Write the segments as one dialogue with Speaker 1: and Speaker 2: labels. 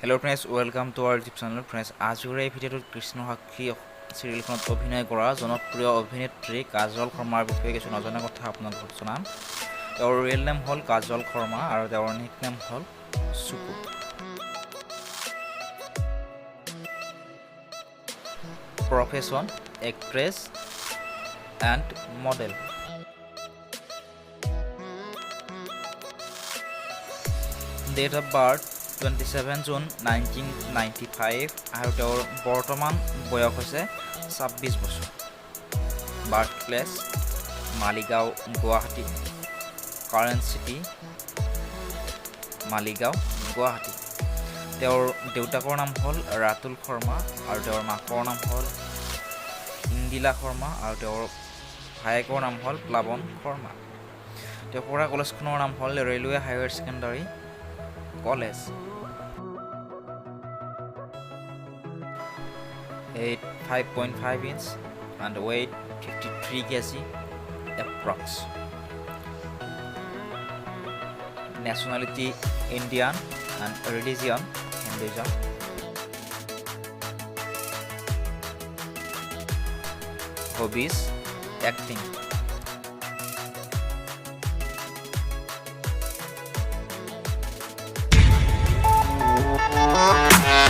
Speaker 1: Hello friends, welcome to our YouTube channel. Friends, আজিৰ এই ভিডিঅ'টোত কৃষ্ণসাক্ষী চিৰিয়েলখনত অভিনয় কৰা জনপ্ৰিয় অভিনেত্ৰী কাজল শৰ্মাৰ বিষয়ে কিছু নজনা কথা আপোনালোকক জনাম। তেওঁৰ ৰিয়েল নেম হ'ল কাজল শৰ্মা আৰু তেওঁৰ নিক নেম হ'ল Suku. Profession, actress and model. Date of birth 27 June 1995 আৰু তেওঁৰ বৰ্তমান বয়স হৈছে 26 বছৰ। Birth place Maligaon Guwahati. Current city Maligaon Guwahati. তেওঁৰ দেউতাকৰ নাম হ'ল ৰাতুল শৰ্মা আৰু তেওঁৰ মাকৰ নাম হ'ল ইন্দিলা শৰ্মা আৰু তেওঁৰ ভায়েকৰ নাম হ'ল প্লাৱন শৰ্মা। তেওঁ পঢ়া কলেজখনৰ নাম হ'ল railway higher secondary college. 5.5 inch and weight 53 kg approx. Nationality Indian and religion Hinduism. Hobbies acting.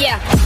Speaker 2: Yeah.